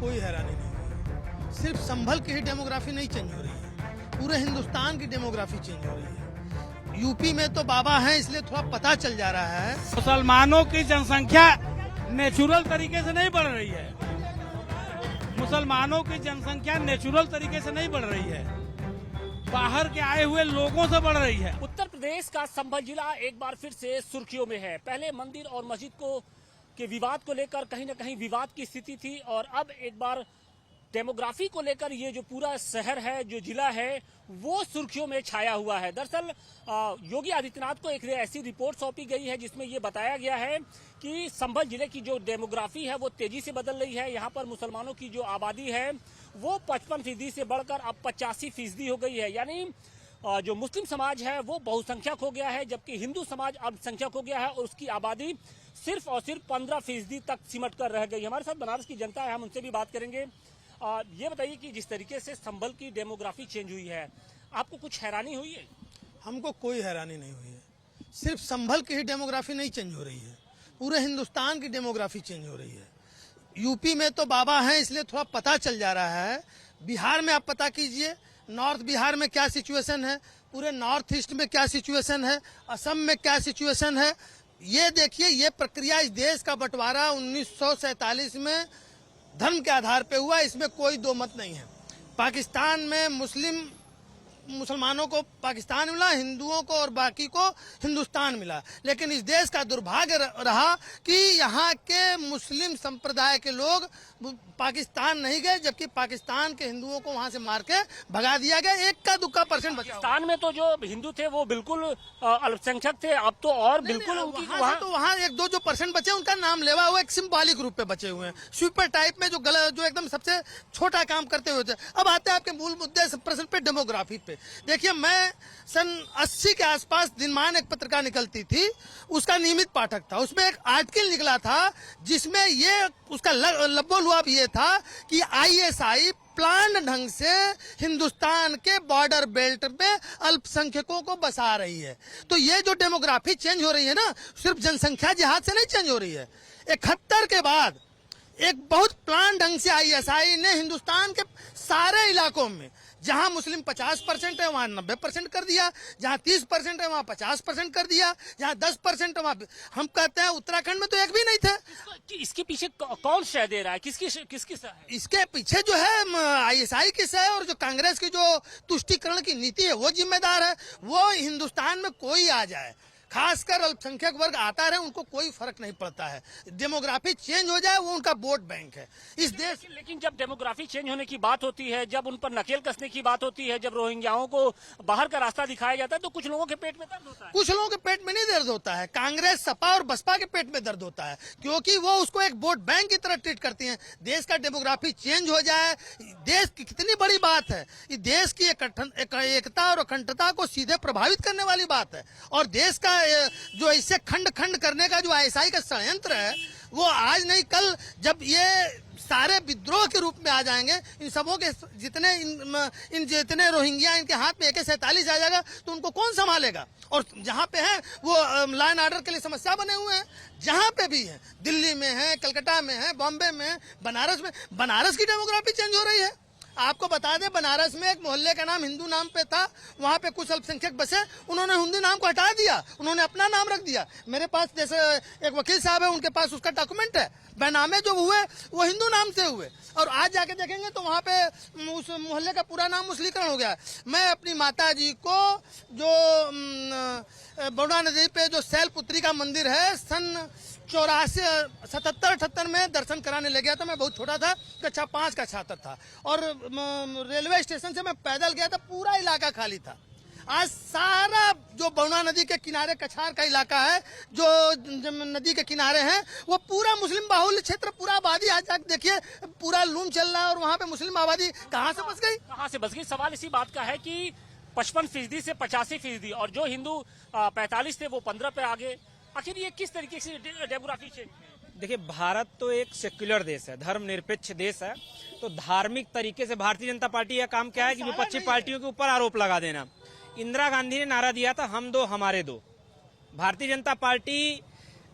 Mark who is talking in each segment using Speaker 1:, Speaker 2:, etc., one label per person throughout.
Speaker 1: कोई हैरानी नहीं हुई। सिर्फ संभल की ही डेमोग्राफी नहीं चेंज हो रही है, पूरे हिंदुस्तान की डेमोग्राफी चेंज हो रही है। यूपी में तो बाबा हैं इसलिए थोड़ा पता चल जा रहा है।
Speaker 2: मुसलमानों की जनसंख्या नेचुरल तरीके से नहीं बढ़ रही है। मुसलमानों की जनसंख्या नेचुरल तरीके से नहीं बढ़ रही है, बाहर के आए हुए लोगों से बढ़ रही है।
Speaker 3: उत्तर प्रदेश का संभल जिला एक बार फिर से सुर्खियों में है। पहले मंदिर और मस्जिद के विवाद को लेकर कहीं न कहीं विवाद की स्थिति थी, और अब एक बार डेमोग्राफी को लेकर ये जो पूरा शहर है, जो जिला है, वो सुर्खियों में छाया हुआ है। दरअसल योगी आदित्यनाथ को एक ऐसी रिपोर्ट सौंपी गई है जिसमें ये बताया गया है कि संभल जिले की जो डेमोग्राफी है वो तेजी से बदल रही है। यहाँ पर मुसलमानों की जो आबादी है वो 55% से बढ़कर अब 85% हो गई है। यानी जो मुस्लिम समाज है वो बहुसंख्यक हो गया है, जबकि हिंदू समाज अल्पसंख्यक हो गया है, और उसकी आबादी सिर्फ और सिर्फ 15% तक सिमट कर रह गई। हमारे साथ बनारस की जनता है, हम उनसे भी बात करेंगे। ये बताइए कि जिस तरीके से संभल की डेमोग्राफी चेंज हुई है, आपको कुछ हैरानी हुई है?
Speaker 1: हमको कोई हैरानी नहीं हुई है। सिर्फ संभल की ही डेमोग्राफी नहीं चेंज हो रही है, पूरे हिंदुस्तान की डेमोग्राफी चेंज हो रही है। यूपी में तो बाबा हैं इसलिए थोड़ा पता चल जा रहा है। बिहार में आप पता कीजिए, नॉर्थ बिहार में क्या सिचुएशन है, पूरे नॉर्थ ईस्ट में क्या सिचुएशन है, असम में क्या सिचुएशन है। ये देखिए, ये प्रक्रिया, इस देश का बंटवारा 1947 में धर्म के आधार पे हुआ, इसमें कोई दो मत नहीं है। पाकिस्तान में मुसलमानों को पाकिस्तान मिला, हिंदुओं को और बाकी को हिंदुस्तान मिला। लेकिन इस देश का दुर्भाग्य रहा कि यहाँ के मुस्लिम संप्रदाय के लोग पाकिस्तान नहीं गए, जबकि पाकिस्तान के हिंदुओं को वहाँ से मार के भगा दिया गया। 1% बचा।
Speaker 3: पाकिस्तान में तो जो हिंदू थे वो बिल्कुल अल्पसंख्यक थे, अब तो और बिल्कुल उनकी
Speaker 1: वहाँ 1-2% बचे, उनका नाम लेवा हुआ एक सिंबॉलिक रूप पे बचे हुए हैं, स्वीपर टाइप में, जो एकदम सबसे छोटा काम करते हुए थे। अब आते हैं आपके मूल मुद्दे प्रश्न पे, डेमोग्राफी पे। देखिए, मैं सन 80 के आसपास दिनमान एक पत्रिका निकलती थी, उसका नियमित पाठक था। उसमें एक आर्टिकल निकला था जिसमें ये उसका लब्बो-लुआब ये था कि आईएसआई प्लान ढंग से हिंदुस्तान के बॉर्डर बेल्ट में अल्पसंख्यकों को बसा रही है। तो ये जो डेमोग्राफी चेंज हो रही है ना, सिर्फ जनसंख्या जिहाद से नहीं चेंज हो रही है। 71 के बाद एक बहुत प्लान ढंग से आईएसआई ने हिंदुस्तान के सारे इलाकों में, जहां मुस्लिम 50% है वहां 90% कर दिया, जहां 30% है वहां 50% कर दिया, जहां 10% है वहां, हम कहते हैं उत्तराखंड में तो एक भी नहीं थे।
Speaker 3: इसके पीछे कौन शय दे रहा है? किसकी शय है?
Speaker 1: इसके पीछे जो है आईएसआई की शय, और जो कांग्रेस की जो तुष्टीकरण की नीति है वो जिम्मेदार है। वो हिंदुस्तान में कोई आ जाए, खासकर अल्पसंख्यक वर्ग आता रहे, उनको कोई फर्क नहीं पड़ता है। डेमोग्राफी चेंज हो जाए वो उनका वोट बैंक है इस देश।
Speaker 3: लेकिन जब डेमोग्राफी चेंज होने की बात होती है, जब उन पर नकेल कसने की बात होती है, जब रोहिंग्याओं को बाहर का रास्ता दिखाया जाता है, तो कुछ लोगों के पेट में दर्द होता है।
Speaker 1: कुछ लोगों के पेट में नहीं दर्द होता है, कांग्रेस, सपा और बसपा के पेट में दर्द होता है, क्योंकि वो उसको एक वोट बैंक की तरह ट्रीट करती है। देश का डेमोग्राफी चेंज हो जाए, देश की कितनी बड़ी बात है। ये देश की एकता और अखंडता को सीधे प्रभावित करने वाली बात है। और देश का जो इससे खंड करने का जो आईएसआई का षड्यंत्र है, वो आज नहीं कल, जब ये सारे विद्रोह के रूप में आ जाएंगे, इन सबों के जितने रोहिंग्या इनके हाथ में AK-47 आ जाएगा, तो उनको कौन संभालेगा? और जहाँ पे है वो लॉ एंड ऑर्डर के लिए समस्या बने हुए हैं, जहाँ पे भी है, दिल्ली में है, कलकत्ता में है, बॉम्बे में है, बनारस में। बनारस की डेमोग्राफी चेंज हो रही है। आपको बता दें, बनारस में एक मोहल्ले का नाम हिंदू नाम पे था, वहाँ पे कुछ अल्पसंख्यक बसे, उन्होंने हिंदू नाम को हटा दिया, उन्होंने अपना नाम रख दिया। मेरे पास जैसे एक वकील साहब है, उनके पास उसका डॉक्यूमेंट है, बैनामे जो हुए वो हिंदू नाम से हुए, और आज जाके देखेंगे तो वहाँ पे उस मोहल्ले का पूरा नाम मुस्लिकरण हो गया। मैं अपनी माता जी को जो बरुणा नदी पे जो शैलपुत्री का मंदिर है, सन 77-78 में दर्शन कराने ले गया था। मैं बहुत छोटा था, कक्षा 5 का छात्र था, और रेलवे स्टेशन से मैं पैदल गया था, पूरा इलाका खाली था। आज सारा जो बरुणा नदी के किनारे कछार का इलाका है, जो नदी के किनारे हैं, वो पूरा मुस्लिम बाहुल्य क्षेत्र, पूरा आबादी, आज तक देखिए पूरा लूम चल रहा है, और वहाँ पे मुस्लिम आबादी कहाँ से बस गई?
Speaker 3: कहाँ से बस गई? सवाल इसी बात का है कि 55% से 85%, और जो हिंदू 45 थे वो 15 पे आ गए। आखिर ये किस तरीके से डेमोग्राफी चेंज?
Speaker 4: देखिए, भारत तो एक सेक्युलर देश है, धर्मनिरपेक्ष देश है, तो धार्मिक तरीके से भारतीय जनता पार्टी का काम क्या है कि विपक्षी पार्टियों के ऊपर आरोप लगा देना। इंदिरा गांधी ने नारा दिया था, हम दो हमारे दो। भारतीय जनता पार्टी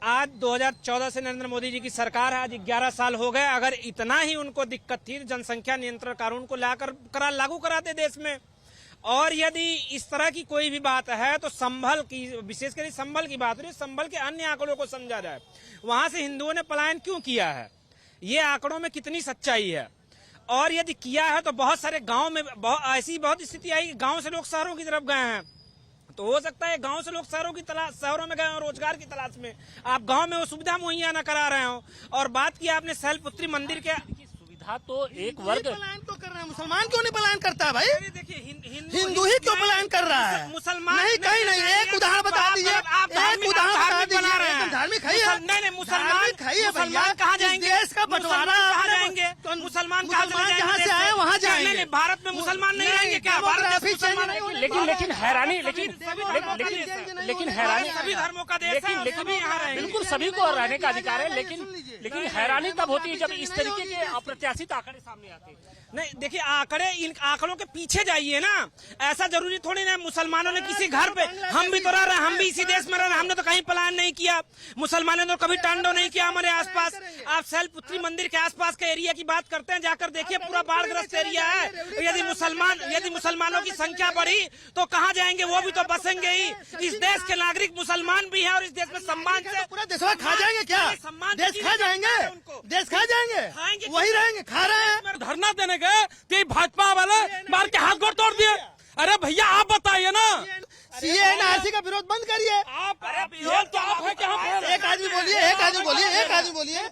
Speaker 4: आज 2014 से नरेंद्र मोदी जी की सरकार है, आज 11 साल हो गए। अगर इतना ही उनको दिक्कत थी जनसंख्या नियंत्रण कानून को लागू कराते देश में। और यदि इस तरह की कोई भी बात है तो संभल की, विशेषकर संभल की बात हो रही है, संभल के अन्य आंकड़ों को समझा जाए। वहां से हिंदुओं ने पलायन क्यों किया है, ये आंकड़ों में कितनी सच्चाई है। और यदि किया है तो बहुत सारे गांव में ऐसी बहुत स्थिति आई कि गांव से लोग शहरों की तरफ गए हैं। तो हो सकता है गांव से लोग शहरों में गए हो रोजगार की तलाश में, आप गांव में वो सुविधा मुहैया न करा रहे हो। और बात की आपने शैलपुत्री मंदिर के,
Speaker 3: सुविधा तो एक वर्ग
Speaker 1: पलायन क्यों कर रहा है, मुसलमान क्यों नहीं पलायन करता है भाई?
Speaker 4: देखिए
Speaker 1: हिंदू ही क्यों पलायन कर रहा है?
Speaker 4: मुसलमान
Speaker 1: नहीं, कहीं नहीं। एक उदाहरण बता दीजिए, एक उदाहरण बता दीजिए। धार्मिक है,
Speaker 4: नहीं मुसलमान
Speaker 1: कहाँ जाएंगे? देश का बंटवारा
Speaker 4: कहाँ जाएंगे? मुसलमान
Speaker 1: जहाँ से आए वहाँ जाएंगे।
Speaker 4: भारत में मुसलमान नहीं रहेंगे क्या?
Speaker 3: लेकिन हैरानी, लेकिन हैरानी
Speaker 4: सभी धर्मों का देश है, सभी यहाँ रहेंगे।
Speaker 3: बिल्कुल सभी को रहने का अधिकार है, लेकिन हैरानी तब होती है जब इस तरीके के अप्रत्याशित आंकड़े सामने आते हैं।
Speaker 4: नहीं देखिए, इन आंकड़ों के पीछे जाइए ना। ऐसा जरूरी थोड़ी ना मुसलमानों ने किसी घर पे, हम भी तो रह रहे हैं, हम भी इसी देश में रह रहे हैं, हमने तो कहीं पलायन नहीं किया। मुसलमानों ने तो कभी तांडव नहीं किया हमारे आसपास। आप शैलपुत्री मंदिर के आसपास के एरिया की बात करते हैं, जाकर देखिए पूरा बाढ़ग्रस्त एरिया है। यदि मुसलमानों की संख्या बढ़ी तो कहाँ जाएंगे? वो भी तो बसेंगे ही। इस देश के नागरिक मुसलमान भी है और इस देश में सम्मान से
Speaker 1: पूरा देश खा जाएंगे क्या? देश खा जाएंगे, देश खा जाएंगे, वही रहेंगे, खा रहे हैं।
Speaker 2: धरना देने गए कि भाजपा वाले मार के हाथ गोड़ तोड़ दिए। अरे भैया आप बताइए ना,
Speaker 1: सीए एनआरसी का विरोध बंद करिए।
Speaker 2: विरोध तो आप है कि हम?
Speaker 1: एक आदमी बोलिए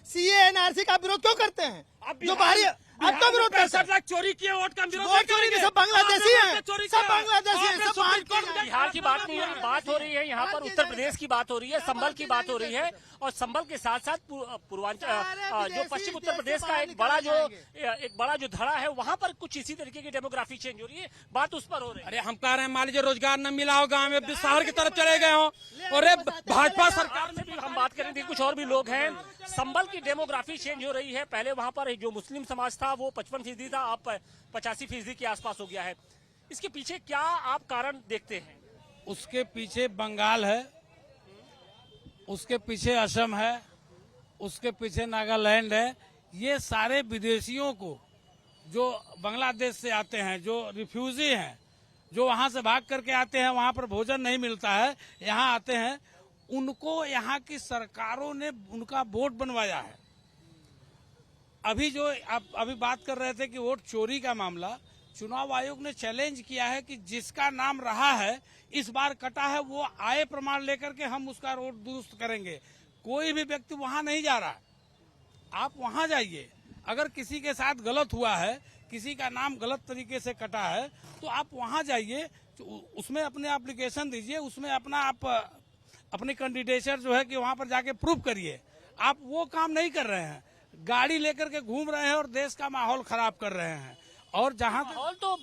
Speaker 1: सीए एनआरसी का विरोध क्यों करते हैं? जो बाहरी अब तो विरोध करते हैं।
Speaker 2: चोरी किए वोट का विरोध,
Speaker 1: वोट चोरी के सब बांग्लादेशी हैं, सब बांग्लादेशी हैं, सब
Speaker 3: बिहार की बात नहीं है, बात हो रही है यहाँ पर उत्तर प्रदेश की बात हो रही है, संभल की बात हो रही है। और संभल के साथ साथ पूर्वांचल जो पश्चिम उत्तर प्रदेश का एक बड़ा जो धड़ा है, वहाँ पर कुछ इसी तरीके की डेमोग्राफी चेंज हो रही है। बात उस पर हो रही है।
Speaker 2: अरे हम कह रहे हैं मान लीजिए रोजगार न मिला हो, गाँव में शहर की तरफ चले गए हो, और भाजपा सरकार
Speaker 3: से भी हम बात करें थी, कुछ और भी लोग हैं। संभल की डेमोग्राफी चेंज हो रही है। पहले वहाँ पर जो मुस्लिम समाज था वो 55% था, अब 85% के आसपास हो गया है। इसके पीछे क्या आप कारण देखते हैं?
Speaker 2: उसके पीछे बंगाल है, उसके पीछे असम है, उसके पीछे नागालैंड है। ये सारे विदेशियों को जो बांग्लादेश से आते हैं, जो रिफ्यूजी हैं, जो वहां से भाग करके आते हैं, वहां पर भोजन नहीं मिलता है, यहाँ आते हैं, उनको यहाँ की सरकारों ने उनका वोट बनवाया है। अभी जो आप अभी बात कर रहे थे कि वोट चोरी का मामला, चुनाव आयोग ने चैलेंज किया है कि जिसका नाम रहा है इस बार कटा है, वो आय प्रमाण लेकर के हम उसका वोट दुरुस्त करेंगे। कोई भी व्यक्ति वहां नहीं जा रहा, आप वहां जाइए। अगर किसी के साथ गलत हुआ है, किसी का नाम गलत तरीके से कटा है, तो आप वहां जाइए, उसमें अपने एप्लीकेशन दीजिए, उसमें अपनी कैंडिडेचर जो है कि वहां पर जाके प्रूव करिए। आप वो काम नहीं कर रहे हैं, गाड़ी लेकर के घूम रहे हैं और देश का माहौल खराब कर रहे हैं। और जहां
Speaker 3: माहौल तो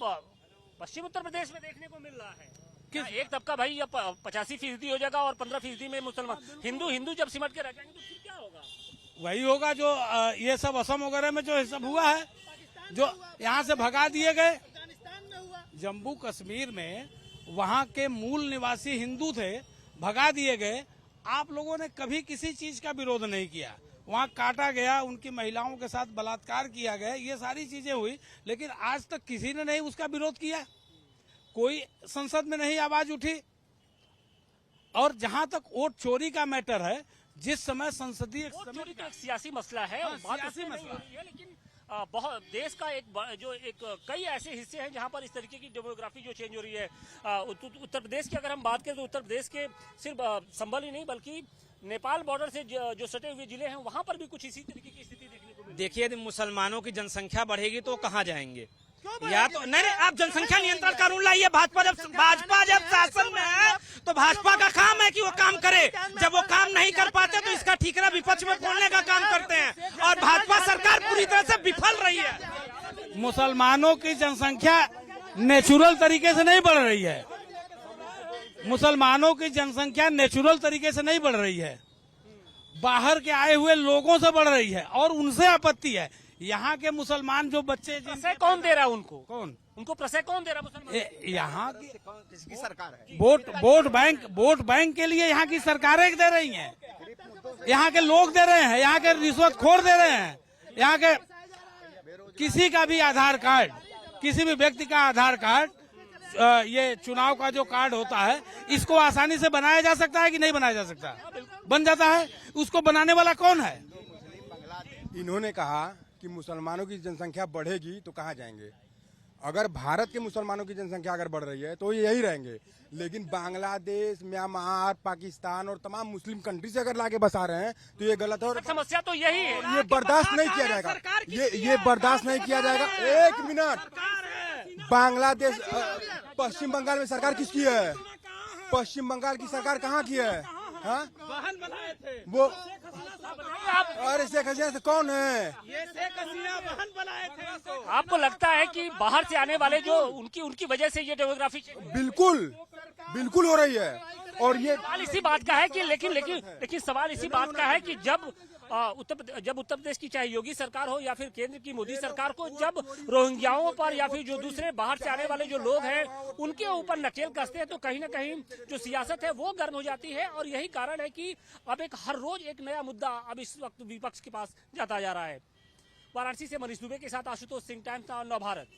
Speaker 3: पश्चिम उत्तर प्रदेश में देखने को मिल रहा है कि एक तबका भाई 85% हो जाएगा और 15% में मुसलमान, हिंदू जब सिमट के रह जाएंगे तो फिर क्या होगा?
Speaker 2: वही होगा जो ये सब असम वगैरह में जो सब हुआ है, जो यहाँ से भगा दिए गए। जम्मू कश्मीर में वहाँ के मूल निवासी हिंदू थे, भगा दिए गए। आप लोगों ने कभी किसी चीज का विरोध नहीं किया, वहाँ काटा गया, उनकी महिलाओं के साथ बलात्कार किया गया, ये सारी चीजें हुई, लेकिन आज तक किसी ने नहीं उसका विरोध किया, कोई संसद में नहीं आवाज उठी। और जहां तक वोट चोरी का मैटर है, जिस समय संसदीय
Speaker 3: चोरी तो एक सियासी मसला है, सियासी मसला है, लेकिन बहुत देश का कई ऐसे हिस्से हैं जहां पर इस तरीके की डेमोग्राफी जो चेंज हो रही है। उत्तर प्रदेश की अगर हम बात करें तो उत्तर प्रदेश के सिर्फ संभल ही नहीं बल्कि नेपाल बॉर्डर से जो सटे हुए जिले हैं वहां पर भी कुछ इसी तरीके की स्थिति देखने को मिली।
Speaker 4: देखिए, यदि मुसलमानों की जनसंख्या बढ़ेगी तो कहाँ जाएंगे? या तो नहीं, आप जनसंख्या नियंत्रण कानून लाइए। भाजपा जब शासन में है तो भाजपा का काम है कि वो काम करे। जब वो काम नहीं कर पाते तो इसका ठीकरा विपक्ष में बोलने का काम करते हैं, और भाजपा सरकार पूरी तरह से विफल रही है।
Speaker 2: मुसलमानों की जनसंख्या नेचुरल तरीके से नहीं बढ़ रही है, मुसलमानों की जनसंख्या नेचुरल तरीके से नहीं बढ़ रही है, बाहर के आए हुए लोगों से बढ़ रही है, और उनसे आपत्ति है। यहाँ के मुसलमान जो बच्चे
Speaker 3: प्रशय कौन दे रहा है उनको?
Speaker 2: कौन
Speaker 3: उनको प्रशय कौन दे रहा है मुसलमान?
Speaker 2: यहाँ की
Speaker 5: किसकी सरकार है?
Speaker 2: वोट बैंक के लिए यहाँ की सरकारें दे रही हैं, यहाँ के लोग दे रहे हैं, यहाँ के रिश्वतखोर दे रहे हैं। यहाँ के किसी का भी आधार कार्ड, किसी भी व्यक्ति का आधार कार्ड, ये चुनाव का जो कार्ड होता है, इसको आसानी से बनाया जा सकता है कि नहीं बनाया जा सकता? बन जाता है। उसको बनाने वाला कौन है?
Speaker 6: इन्होंने कहा कि मुसलमानों की जनसंख्या बढ़ेगी तो कहाँ जाएंगे। अगर भारत के मुसलमानों की जनसंख्या अगर बढ़ रही है तो ये यही रहेंगे, लेकिन बांग्लादेश, म्यांमार, पाकिस्तान और तमाम मुस्लिम कंट्री से अगर लाके बसा रहे हैं तो ये गलत है और
Speaker 3: समस्या तो यही है।
Speaker 6: ये बर्दाश्त नहीं किया जाएगा। ये बर्दाश्त नहीं किया जाएगा। एक मिनट, बांग्लादेश, पश्चिम बंगाल में सरकार किसकी है? पश्चिम बंगाल की सरकार कहाँ की है? हाँ,
Speaker 2: बहन बनाए थे
Speaker 6: वो
Speaker 3: आप
Speaker 6: अरे शेख हसीना से कौन है?
Speaker 2: ये शेख हसीना बहन बनाए थे इनको।
Speaker 3: आपको लगता है कि बाहर से आने वाले जो उनकी वजह से ये डेमोग्राफी
Speaker 6: बिल्कुल हो रही है। और ये
Speaker 3: सवाल इसी बात का है कि लेकिन सवाल इसी बात का है कि जब उत्तर प्रदेश की चाहे योगी सरकार हो या फिर केंद्र की मोदी सरकार को, जब रोहिंग्याओं पर या फिर जो दूसरे बाहर से आने वाले जो लोग हैं उनके ऊपर नकेल कसते हैं तो कहीं ना कहीं जो सियासत है वो गर्म हो जाती है। और यही कारण है कि अब हर रोज एक नया मुद्दा अब इस वक्त विपक्ष के पास जाता जा रहा है। वाराणसी से मनीष दुबे के साथ आशुतोष सिंह, टाइम्स नाउ नव भारत।